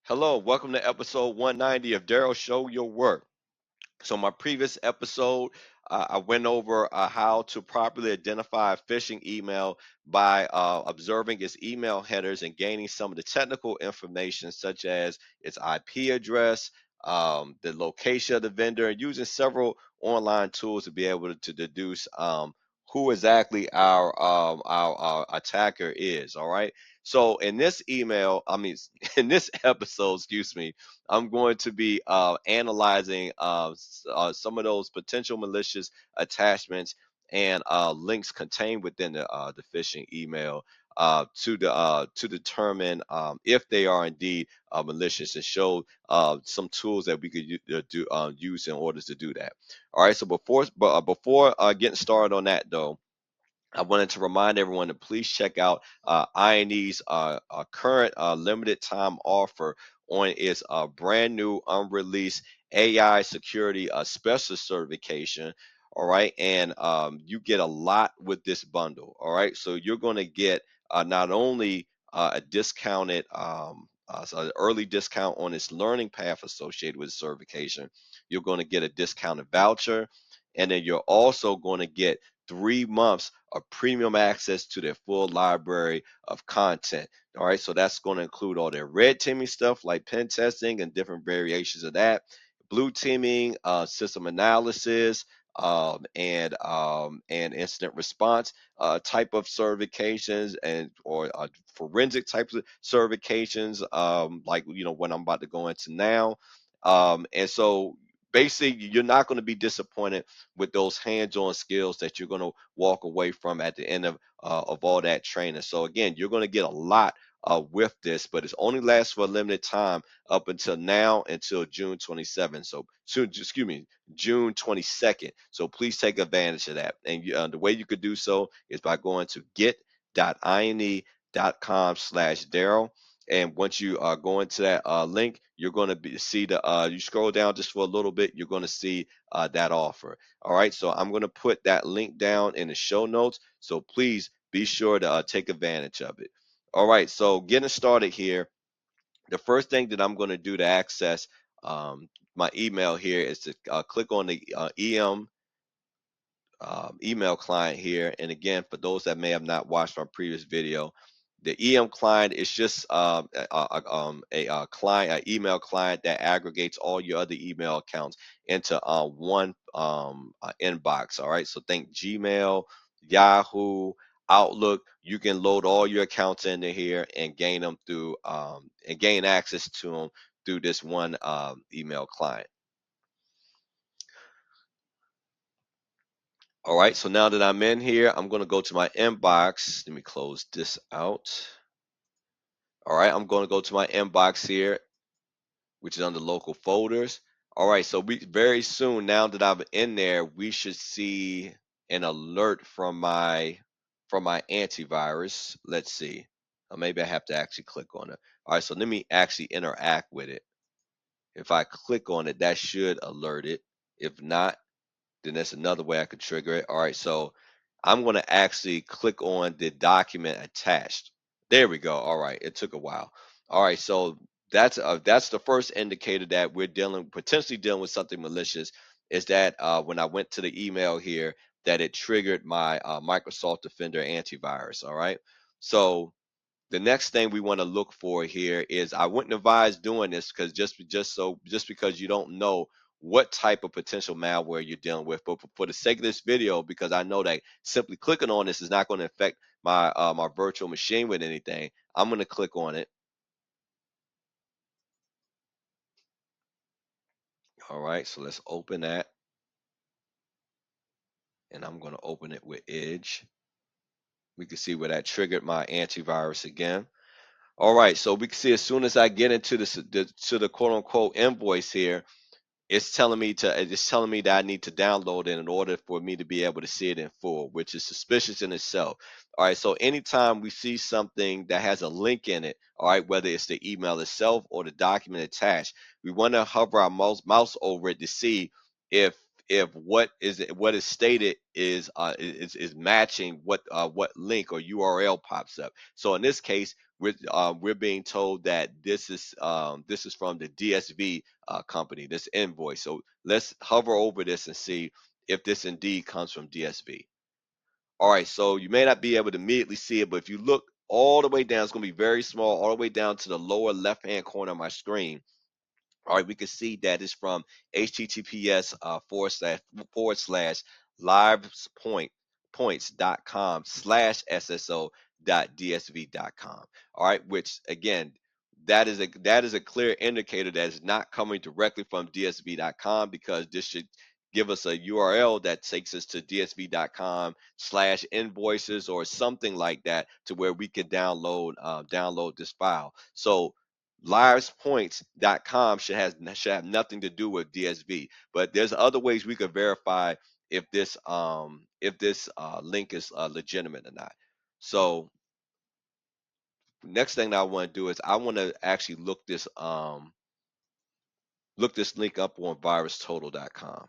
Hello, welcome to episode 190 of Daryl Show Your Work. So, my previous episode, I went over how to properly identify a phishing email by observing its email headers and gaining some of the technical information, such as its IP address, the location of the vendor, and using several online tools to be able to deduce who exactly our attacker is. All right. So, in this email, in this episode, excuse me, I'm going to be analyzing some of those potential malicious attachments and links contained within the phishing email to determine if they are indeed malicious and show some tools that we could use in order to do that. All right. So before getting started on that though, I wanted to remind everyone to please check out INE's current limited time offer on its brand new unreleased AI security specialist certification. All right. And you get a lot with this bundle. All right. So you're going to get not only a discounted, so an early discount on its learning path associated with certification, you're going to get a discounted voucher. And then you're also going to get 3 months of premium access to their full library of content. All right, so that's going to include all their red teaming stuff like pen testing and different variations of that, blue teaming, system analysis, and incident response type of certifications and or forensic types of certifications, like what I'm about to go into now. And so basically, you're not going to be disappointed with those hands-on skills that you're going to walk away from at the end of all that training. So again, you're going to get a lot with this, but it's only lasts for a limited time up until now until June 27th. So soon, excuse me, June 22nd. So please take advantage of that. And the way you could do so is by going to get.ine.com/Daryl. And once you go into that link, you're going to see you scroll down just for a little bit, you're going to see that offer. All right, so I'm going to put that link down in the show notes. So please be sure to take advantage of it. All right, so getting started here, the first thing that I'm going to do to access my email here is to click on the email client here. And again, for those that may have not watched my previous video, the EM client is just a client, an email client that aggregates all your other email accounts into one inbox. All right, so think Gmail, Yahoo, Outlook. You can load all your accounts into here and gain them through and gain access to them through this one email client. All right, so now that I'm in here, I'm going to go to my inbox. Let me close this out. All right, I'm going to go to my inbox here, which is under local folders. All right, so we very soon, now that I'm in there, we should see an alert from my antivirus. Let's see. Or maybe I have to actually click on it. All right, so let me actually interact with it. If I click on it, that should alert it. If not, then that's another way I could trigger it. All right, so I'm going to actually click on the document attached. There we go. All right, it took a while. All right, so that's the first indicator that we're potentially dealing with something malicious. Is that when I went to the email here, that it triggered my Microsoft Defender antivirus. All right, so the next thing we want to look for here is, I wouldn't advise doing this because just because you don't know what type of potential malware you're dealing with. But for the sake of this video, because I know that simply clicking on this is not going to affect my virtual machine with anything, I'm going to click on it. All right, so let's open that, and I'm going to open it with Edge. We can see where that triggered my antivirus again. All right, so we can see as soon as I get into to the quote unquote invoice here, it's telling me that I need to download it in order for me to be able to see it in full, which is suspicious in itself. All right, so anytime we see something that has a link in it, all right, whether it's the email itself or the document attached, we want to hover our mouse over it to see if what is stated is matching what link or URL pops up. So in this case, we're being told that this is from the DSV company, this invoice. So let's hover over this and see if this indeed comes from DSV. All right, so you may not be able to immediately see it, but if you look all the way down, it's going to be very small, all the way down to the lower left-hand corner of my screen. All right, we can see that it's from https forward slash livespoints.com/sso.dsv.com. All right, which again, that is a clear indicator that is not coming directly from dsv.com, because this should give us a URL that takes us to dsv.com/invoices or something like that, to where we can download this file. So livespoints.com should have nothing to do with DSV, but there's other ways we could verify if this link is legitimate or not. So next thing that I want to do is I want to actually look this link up on VirusTotal.com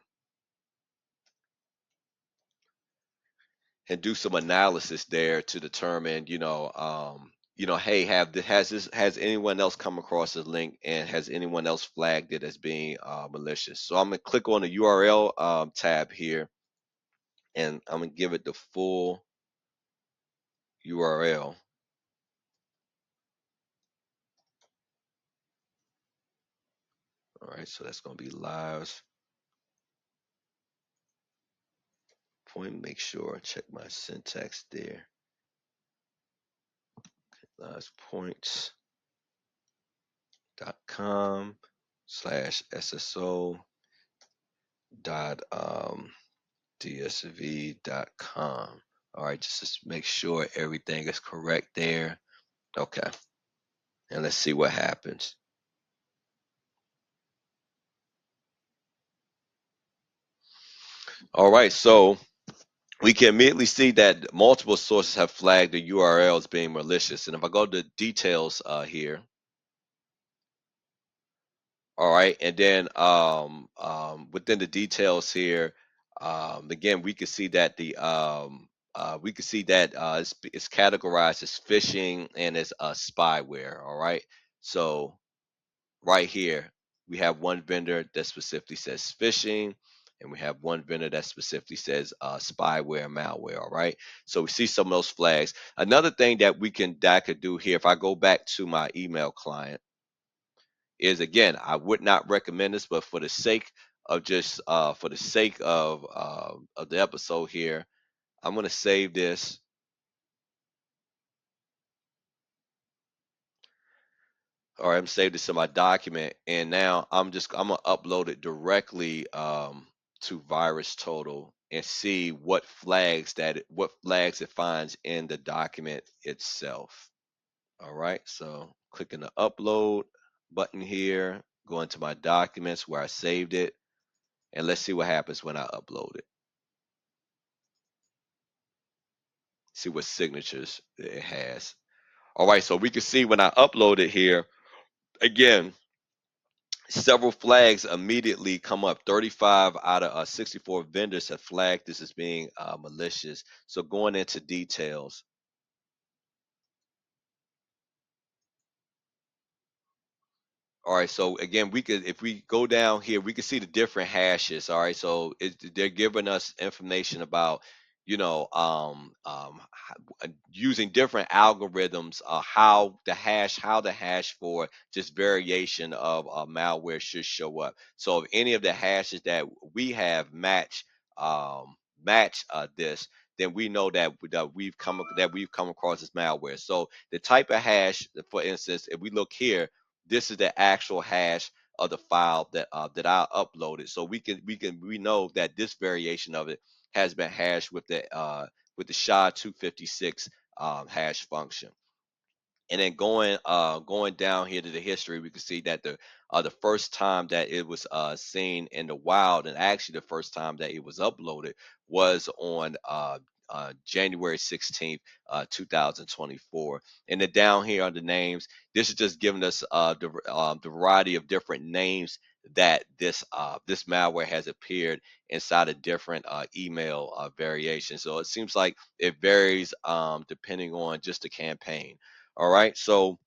and do some analysis there to determine, hey, has anyone else come across this link, and has anyone else flagged it as being malicious? So I'm gonna click on the URL tab here, and I'm gonna give it the full URL. All right, so that's gonna be lives point. Make sure check my syntax there. Livespoints.com/sso dot dsv.com. All right, just to make sure everything is correct there. Okay, and let's see what happens. All right, so we can immediately see that multiple sources have flagged the URL as being malicious. And if I go to details here, all right, and then within the details here, again, we can see that it's categorized as phishing and as spyware. All right, so right here, we have one vendor that specifically says phishing, and we have one vendor that specifically says spyware, malware. All right. So we see some of those flags. Another thing that I could do here, if I go back to my email client, is again, I would not recommend this, but for the sake of the episode here, I'm going to save this. All right, I'm saved this in my document, and now I'm gonna upload it directly to VirusTotal and see what flags it finds in the document itself. All right, so clicking the upload button here, going to my documents where I saved it, and let's see what happens when I upload it. See what signatures it has. All right, so we can see when I upload it here again. Several flags immediately come up. 35 out of 64 vendors have flagged this as being malicious. So going into details. All right, so again, if we go down here, we can see the different hashes. All right, so they're giving us information about, using different algorithms, how the hash for just variation of malware should show up. So if any of the hashes that we have match this, then we know that we've come across this malware. So the type of hash, for instance, if we look here, this is the actual hash of the file that I uploaded. So we know that this variation of it has been hashed with the SHA-256 hash function. And then going down here to the history, we can see that the first time that it was seen in the wild, and actually the first time that it was uploaded, was on January 16th, 2024. And then down here under names, this is just giving us the variety of different names that this malware has appeared inside of different email variations. So it seems like it varies depending on just the campaign. All right. So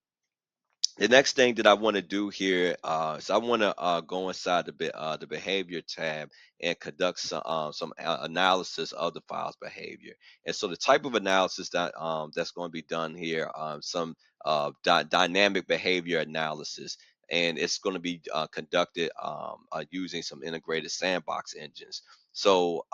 the next thing that I want to do here is I want to go inside the behavior tab and conduct some analysis of the file's behavior. And so the type of analysis that's going to be done here, some dynamic behavior analysis, and it's going to be conducted using some integrated sandbox engines. So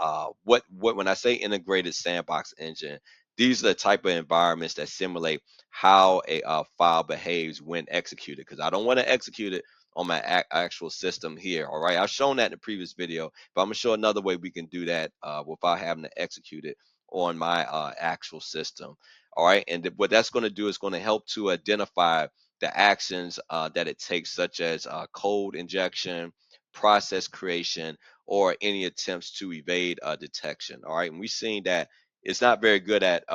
what when I say integrated sandbox engine, these are the type of environments that simulate how a file behaves when executed, because I don't want to execute it on my actual system here. All right, I've shown that in the previous video, but I'm gonna show another way we can do that without having to execute it on my actual system. All right, and what that's going to do is going to help to identify the actions that it takes, such as code injection, process creation, or any attempts to evade detection. All right, and we've seen that it's not very good at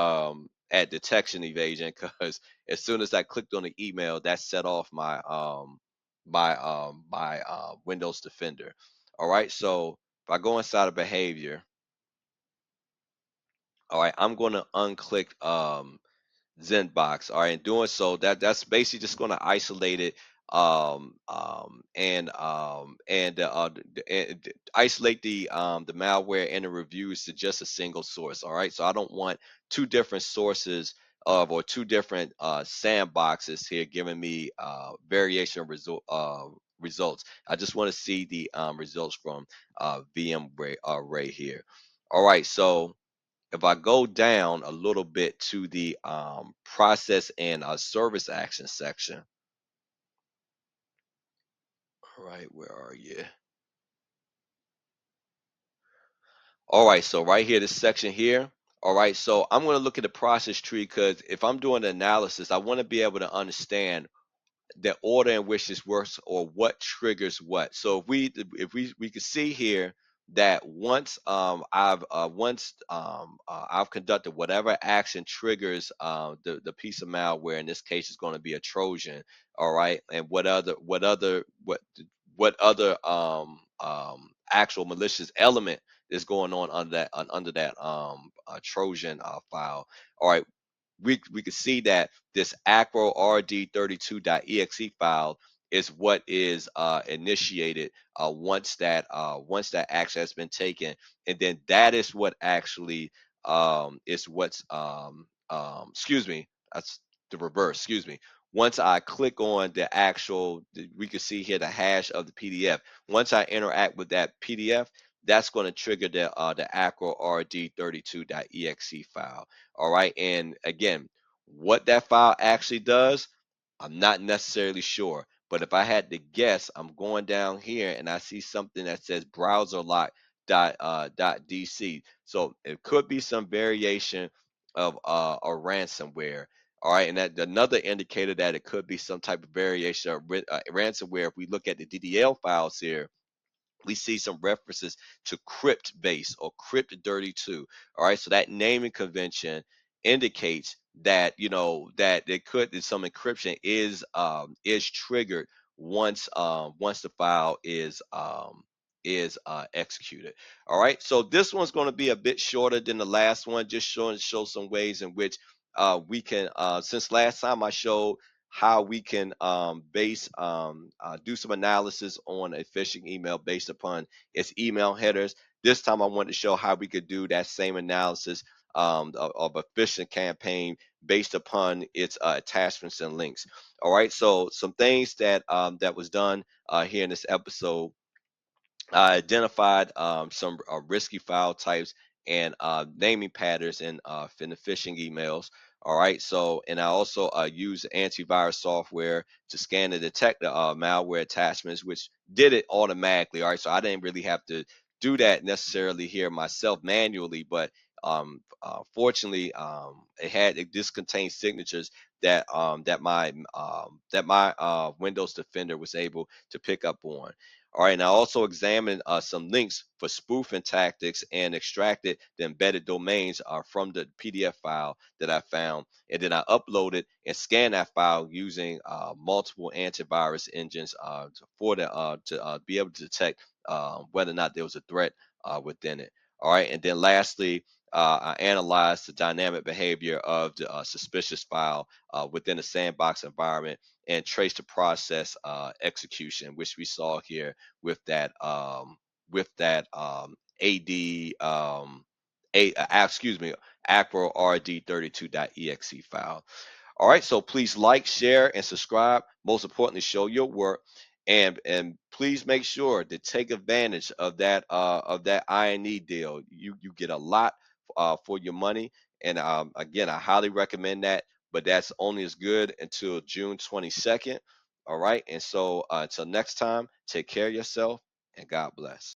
detection evasion, because as soon as I clicked on the email, that set off my Windows Defender. All right, so if I go inside of behavior, all right, I'm going to unclick Zenbox. All right, in doing so, that's basically just going to isolate it and isolate the malware and the reviews to just a single source. All right, so I don't want two different sources of or two different sandboxes here giving me variation results. I just want to see the results from VM array here. All right, so if I go down a little bit to the process and service action section, all right, where are you? All right, so right here, this section here. All right, so I'm going to look at the process tree, because if I'm doing the analysis, I want to be able to understand the order in which this works or what triggers what. So if we could see here that once I've conducted whatever action triggers the piece of malware, in this case is going to be a trojan. All right, and what other actual malicious element is going on under that trojan file. All right, we could see that this acro rd32.exe file is what is initiated once that action has been taken, and then that is what actually is what's excuse me, that's the reverse, excuse me. Once I click on we can see here the hash of the PDF. Once I interact with that PDF, that's going to trigger the acro rd32.exe file. All right. And again, what that file actually does, I'm not necessarily sure. But if I had to guess, I'm going down here and I see something that says browser lock dot dc. So it could be some variation of a ransomware. All right, and that another indicator that it could be some type of variation of ransomware. If we look at the DDL files here, we see some references to crypt base or crypt dirty 2. All right, so that naming convention indicates that that there could some encryption is triggered once the file is executed. All right, so this one's going to be a bit shorter than the last one, just showing show some ways in which we can since last time I showed how we can do some analysis on a phishing email based upon its email headers. This time I wanted to show how we could do that same analysis of a phishing campaign based upon its attachments and links. All right, so some things that was done here in this episode. I identified some risky file types and naming patterns in the phishing emails. All right. So, and I also use antivirus software to scan and detect the malware attachments, which did it automatically. All right. So I didn't really have to do that necessarily here myself manually, but fortunately, this contains signatures that my Windows Defender was able to pick up on. All right, and I also examined some links for spoofing tactics and extracted the embedded domains from the PDF file that I found. And then I uploaded and scanned that file using multiple antivirus engines to be able to detect whether or not there was a threat within it. All right, and then lastly, analyze the dynamic behavior of the suspicious file within a sandbox environment and trace the process execution, which we saw here with that AD excuse me, acro rd32.exe file. All right, so please like, share, and subscribe. Most importantly, show your work, and please make sure to take advantage of that INE deal. You get a lot for your money, and again, I highly recommend that. But that's only as good until June 22nd. All right, and so until next time, take care of yourself, and God bless.